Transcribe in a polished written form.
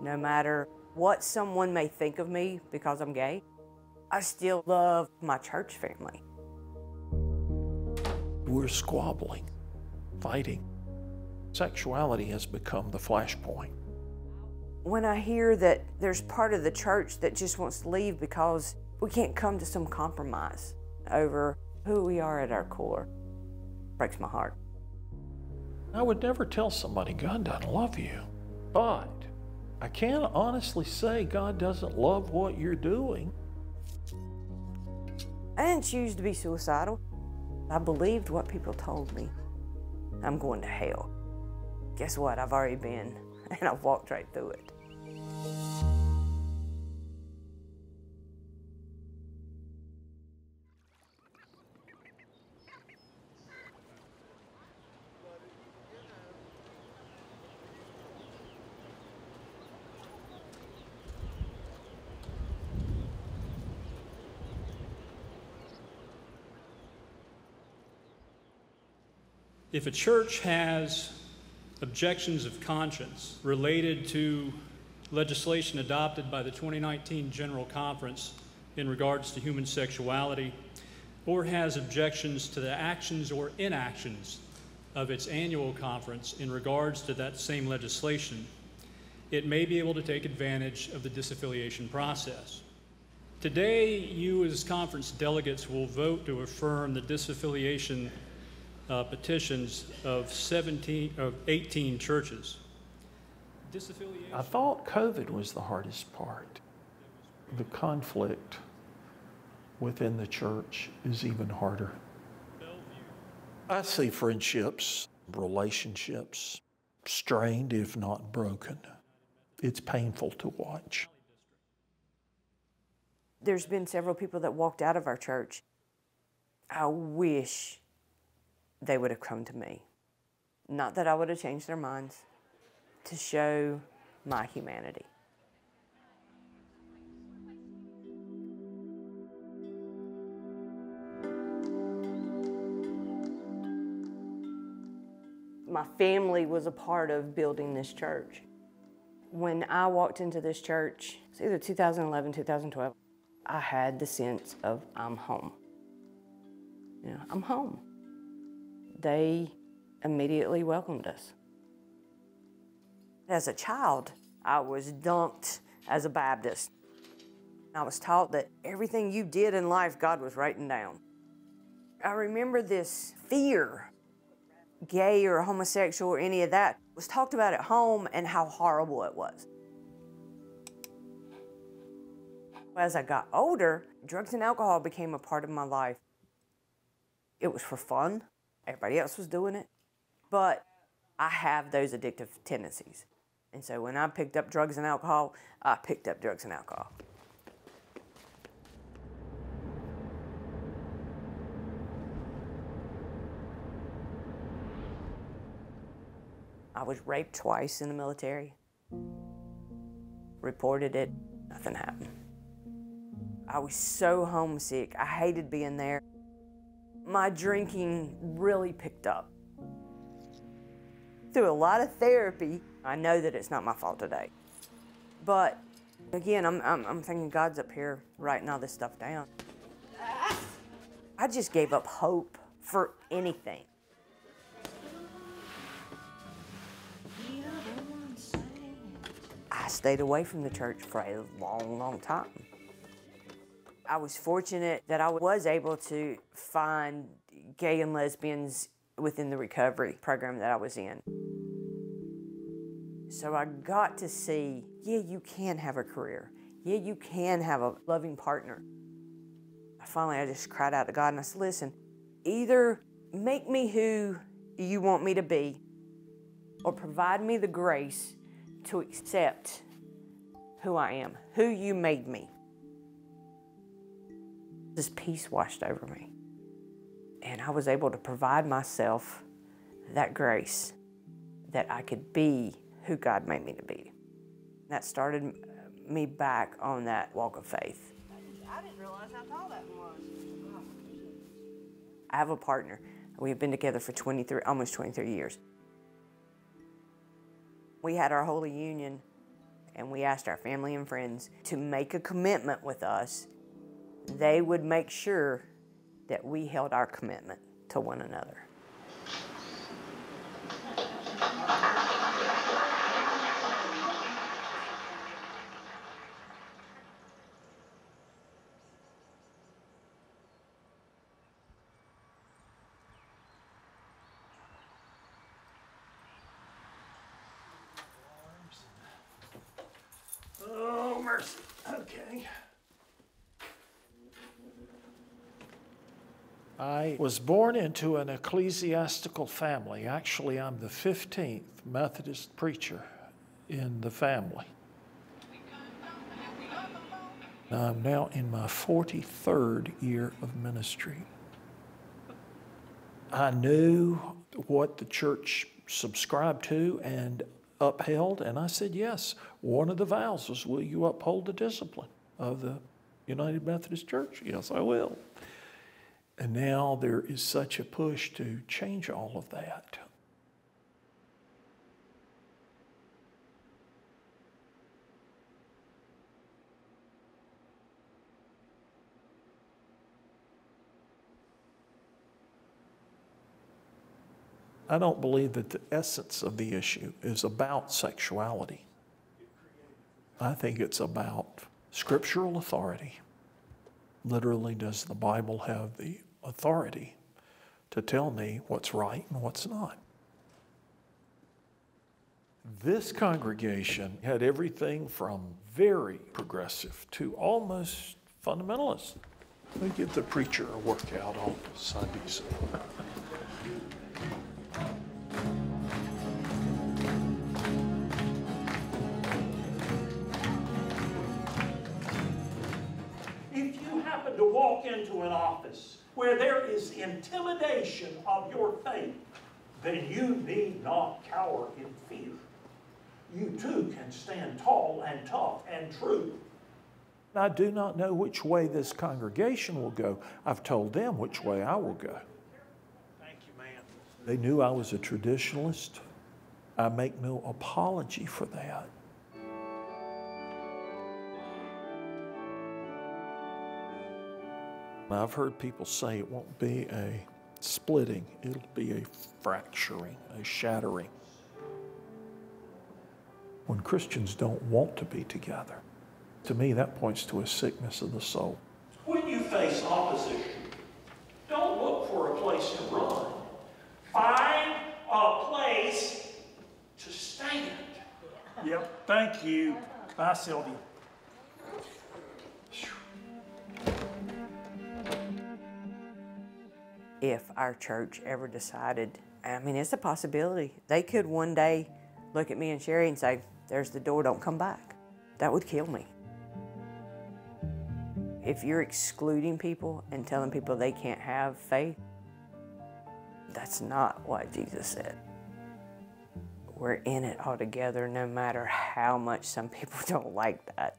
No matter what someone may think of me because I'm gay, I still love my church family. We're squabbling, fighting. Sexuality has become the flashpoint. When I hear that there's part of the church that just wants to leave because we can't come to some compromise over who we are at our core, it breaks my heart. I would never tell somebody God doesn't love you, but I can honestly say God doesn't love what you're doing. I didn't choose to be suicidal. I believed what people told me. I'm going to hell. Guess what? I've already been, and I've walked right through it. If a church has objections of conscience related to legislation adopted by the 2019 General Conference in regards to human sexuality, or has objections to the actions or inactions of its annual conference in regards to that same legislation, it may be able to take advantage of the disaffiliation process. Today, you as conference delegates will vote to affirm the disaffiliation petitions of 18 churches. I thought COVID was the hardest part. The conflict within the church is even harder. I see friendships, relationships strained, if not broken. It's painful to watch. There's been several people that walked out of our church. I wish they would have come to me. Not that I would have changed their minds, to show my humanity. My family was a part of building this church. When I walked into this church, it's either 2011, 2012, I had the sense of I'm home. You know, I'm home. They immediately welcomed us. As a child, I was dunked as a Baptist. I was taught that everything you did in life, God was writing down. I remember this fear, gay or homosexual or any of that, was talked about at home and how horrible it was. As I got older, drugs and alcohol became a part of my life. It was for fun. Everybody else was doing it. But I have those addictive tendencies. And so when I picked up drugs and alcohol, I picked up drugs and alcohol. I was raped twice in the military. Reported it, nothing happened. I was so homesick. I hated being there. My drinking really picked up. Through a lot of therapy, I know that it's not my fault today. But again, I'm thinking God's up here writing all this stuff down. I just gave up hope for anything. I stayed away from the church for a long, long time. I was fortunate that I was able to find gay and lesbians within the recovery program that I was in. So I got to see, yeah, you can have a career. Yeah, you can have a loving partner. Finally, I just cried out to God and I said, listen, either make me who you want me to be or provide me the grace to accept who I am, who you made me. This peace washed over me. And I was able to provide myself that grace that I could be who God made me to be. That started me back on that walk of faith. I didn't realize how tall that was. I have a partner. We've been together for almost 23 years. We had our holy union and we asked our family and friends to make a commitment with us, they would make sure that we held our commitment to one another. Oh, mercy. Okay. I was born into an ecclesiastical family. Actually, I'm the 15th Methodist preacher in the family. I'm now in my 43rd year of ministry. I knew what the church subscribed to and upheld, and I said yes. One of the vows was, will you uphold the discipline of the United Methodist Church? Yes, I will. And now there is such a push to change all of that. I don't believe that the essence of the issue is about sexuality. I think it's about scriptural authority. Literally, does the Bible have the authority to tell me what's right and what's not? This congregation had everything from very progressive to almost fundamentalist. We give the preacher a workout on Sundays. To walk into an office where there is intimidation of your faith, then you need not cower in fear. You too can stand tall and tough and true. I do not know which way this congregation will go. I've told them which way I will go. Thank you, ma'am. They knew I was a traditionalist. I make no apology for that. I've heard people say it won't be a splitting, it'll be a fracturing, a shattering. When Christians don't want to be together, to me that points to a sickness of the soul. When you face opposition, don't look for a place to run. Find a place to stand. Yep, thank you. Bye, Sylvia. If our church ever decided, I mean, it's a possibility, they could one day look at me and Sherry and say, there's the door, don't come back. That would kill me. If you're excluding people and telling people they can't have faith, that's not what Jesus said. We're in it all together, no matter how much some people don't like that.